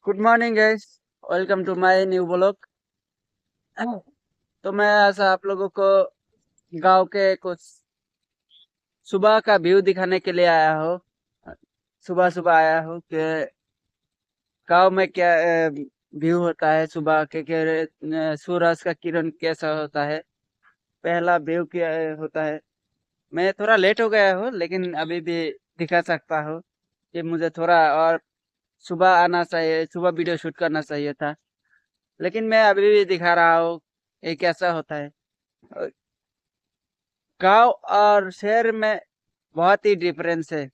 Good morning guys. Welcome to my new blog. तो मैं आज आप लोगों को गांव के कुछ सुबह का व्यू दिखाने के लिए आया हूँ। सुबह सुबह आया हूँ कि गांव में क्या व्यू होता है सुबह के सूरज का किरण कैसा होता है, पहला व्यू क्या होता है। मैं थोड़ा लेट हो गया हूँ लेकिन अभी भी दिखा सकता हूँ कि मुझे थोड़ा और सुबह आना चाहिए, सुबह वीडियो शूट करना चाहिए था, लेकिन मैं अभी भी दिखा रहा हूँ ये कैसा होता है। गांव और शहर में बहुत ही डिफरेंस है।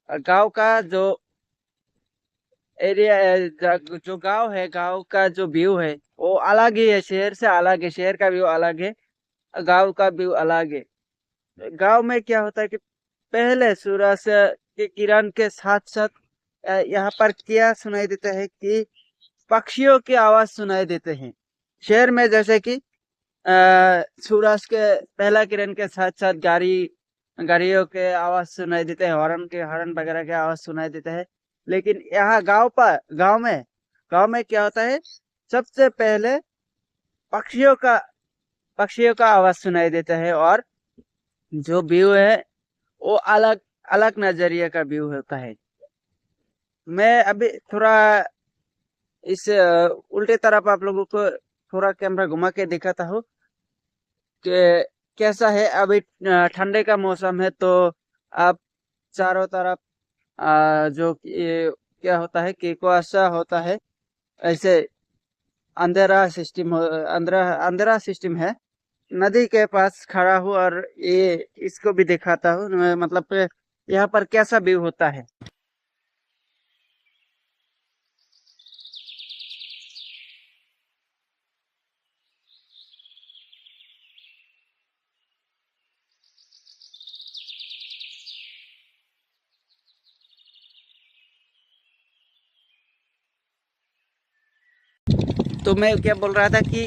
और गांव का जो एरिया है, जो गांव है, गांव का जो व्यू है वो अलग ही है, शहर से अलग है। शहर का व्यू अलग है, गांव का व्यू अलग है। गांव में क्या होता है कि पहले सूरज के किरण के साथ साथ यहाँ पर क्या सुनाई देता है कि पक्षियों की आवाज सुनाई देते हैं। शहर में जैसे कि सूरज के पहला किरण के साथ साथ गाड़ियों के आवाज सुनाई देते हैं, हॉर्न वगैरह के आवाज सुनाई देते हैं। लेकिन यहाँ गांव में क्या होता है, सबसे पहले पक्षियों का पक्षियों का आवाज सुनाई देता है। और जो व्यू है वो अलग अलग नजरिए का व्यू होता है। मैं अभी थोड़ा इस उल्टे तरफ आप लोगों को थोड़ा कैमरा घुमा के दिखाता हूँ कि कैसा है। अभी ठंडे का मौसम है तो आप चारों तरफ जो ये क्या होता है कि कुआसा होता है, ऐसे अंधेरा सिस्टम है। नदी के पास खड़ा हूँ और ये इसको भी दिखाता हूँ, मतलब कि यहाँ पर कैसा व्यू होता है। तो मैं क्या बोल रहा था कि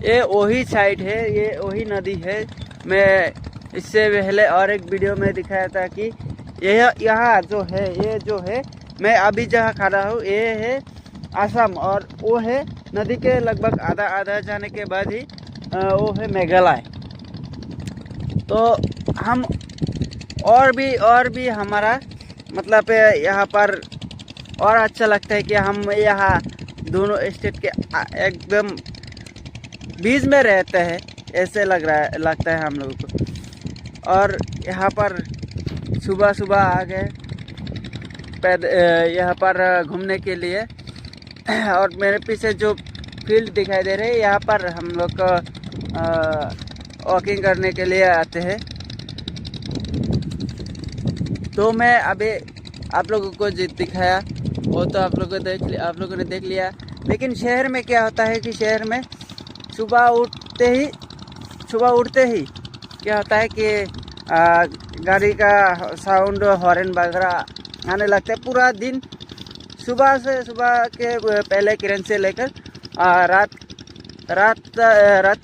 ये वही साइड है, ये वही नदी है। मैं इससे पहले और एक वीडियो में दिखाया था कि यह यहाँ जो है, ये जो है मैं अभी जहाँ खड़ा हूँ ये है असम, और वो है नदी के लगभग आधा आधा जाने के बाद ही वो है मेघालय। तो हम और भी हमारा मतलब यहाँ पर और अच्छा लगता है कि हम यहाँ दोनों स्टेट के एकदम बीच में रहते हैं, ऐसे लगता है हम लोगों को। और यहाँ पर सुबह सुबह आ गए यहाँ पर घूमने के लिए। और मेरे पीछे जो फील्ड दिखाई दे रहे हैं, यहाँ पर हम लोग वॉकिंग करने के लिए आते हैं। तो मैं अभी आप लोगों को जो दिखाया वो तो आप लोगों ने देख लिया। लेकिन शहर में क्या होता है कि शहर में सुबह उठते ही क्या होता है कि गाड़ी का साउंड, हॉर्न वगैरह आने लगता है। पूरा दिन सुबह के पहले किरण से लेकर रात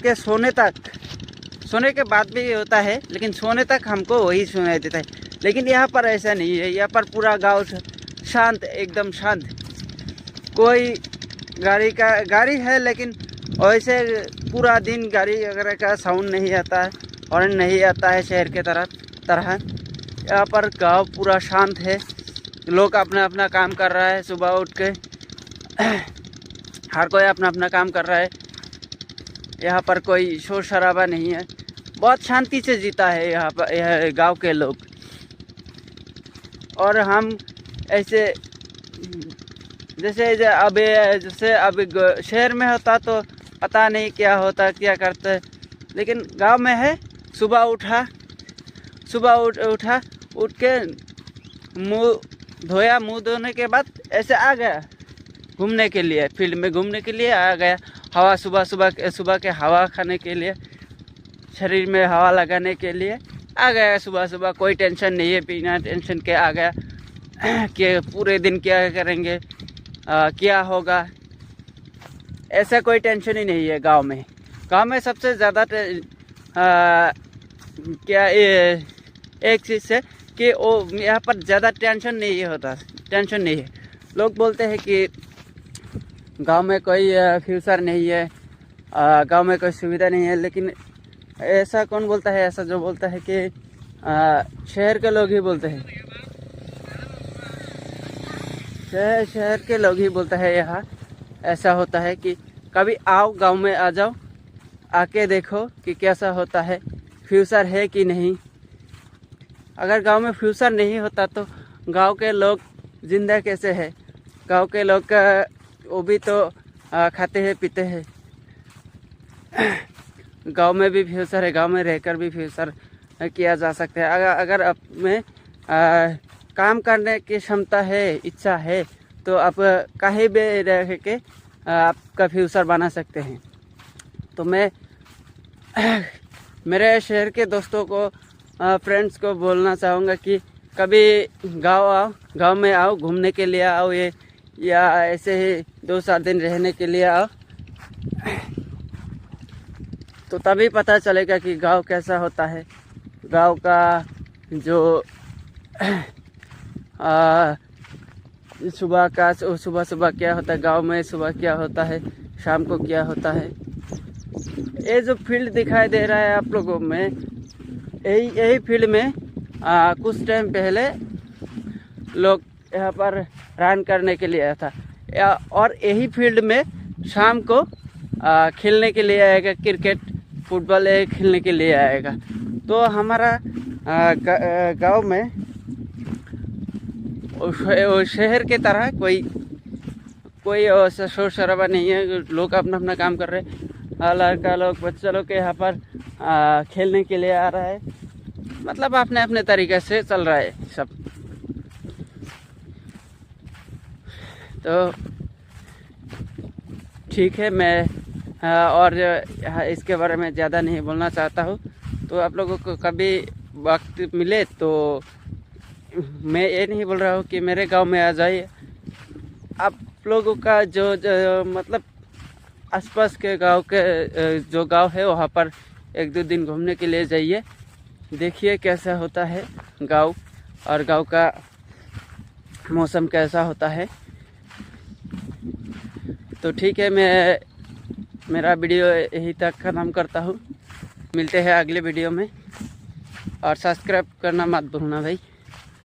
के सोने के बाद भी होता है, लेकिन सोने तक हमको वही सुनाई देता है। लेकिन यहाँ पर ऐसा नहीं है, यहाँ पर पूरा गांव शांत, एकदम शांत। कोई गाड़ी है लेकिन वैसे पूरा दिन गाड़ी वगैरह का साउंड नहीं आता है, हॉर्न नहीं आता है शहर के तरह। यहाँ पर गांव पूरा शांत है, लोग अपना अपना काम कर रहा है सुबह उठ के। हर कोई अपना अपना काम कर रहा है, यहाँ पर कोई शोर शराबा नहीं है, बहुत शांति से जीता है यहाँ पर यह गांव के लोग। और हम ऐसे जैसे अभी शहर में होता तो पता नहीं क्या होता, क्या करते। लेकिन गांव में है, सुबह उठा, उठ के मुंह धोने के बाद ऐसे आ गया घूमने के लिए, फील्ड में घूमने के लिए आ गया। हवा सुबह के हवा खाने के लिए, शरीर में हवा लगाने के लिए आ गया। सुबह कोई टेंशन नहीं है, बिना टेंशन के आ गया कि पूरे दिन क्या करेंगे, क्या होगा, ऐसा कोई टेंशन ही नहीं है गांव में। गांव में सबसे ज़्यादा क्या एक चीज़ है कि वो यहाँ पर ज़्यादा टेंशन नहीं है। लोग बोलते हैं कि गांव में कोई फ्यूचर नहीं है, गांव में कोई सुविधा नहीं है। लेकिन ऐसा कौन बोलता है? ऐसा जो बोलता है कि शहर के लोग ही बोलते हैं, शहर के लोग ही बोलता है। यहाँ ऐसा होता है कि कभी आओ, गांव में आ जाओ, आके देखो कि कैसा होता है, फ्यूचर है कि नहीं। अगर गांव में फ्यूचर नहीं होता तो गांव के लोग जिंदा कैसे है? गांव के लोग का वो भी तो खाते हैं पीते हैं। गांव में भी फ्यूचर है, गांव में रहकर भी फ्यूचर किया जा सकता है। अगर आप में काम करने की क्षमता है, इच्छा है, तो आप कहीं भी रह के आपका फ्यूचर बना सकते हैं। तो मैं मेरे शहर के दोस्तों को, फ्रेंड्स को बोलना चाहूँगा कि कभी गांव आओ, गांव में आओ, घूमने के लिए आओ, या ऐसे ही 2-4 दिन रहने के लिए आओ, तो तभी पता चलेगा कि गांव कैसा होता है। गांव का जो सुबह क्या होता है गांव में, सुबह क्या होता है, शाम को क्या होता है। ये जो फील्ड दिखाई दे रहा है आप लोगों में, यही फील्ड में कुछ टाइम पहले लोग यहाँ पर रन करने के लिए आया था, और यही फील्ड में शाम को खेलने के लिए आएगा, क्रिकेट फुटबॉल खेलने के लिए आएगा। तो हमारा गांव में शहर के तरह कोई शोर शराबा नहीं है। लोग अपना अपना काम कर रहे हैं। लड़का लोग, बच्चा लोग के यहाँ पर खेलने के लिए आ रहा है, मतलब अपने अपने तरीके से चल रहा है सब। तो ठीक है, मैं और इसके बारे में ज़्यादा नहीं बोलना चाहता हूँ। तो आप लोगों को कभी वक्त मिले तो मैं ये नहीं बोल रहा हूँ कि मेरे गांव में आ जाइए। आप लोगों का जो मतलब आसपास के गांव के जो गांव है वहाँ पर 1-2 दिन घूमने के लिए जाइए, देखिए कैसा होता है गांव, और गांव का मौसम कैसा होता है। तो ठीक है, मैं मेरा वीडियो यहीं तक ख़त्म करता हूँ। मिलते हैं अगले वीडियो में, और सब्सक्राइब करना मत भूलना भाई।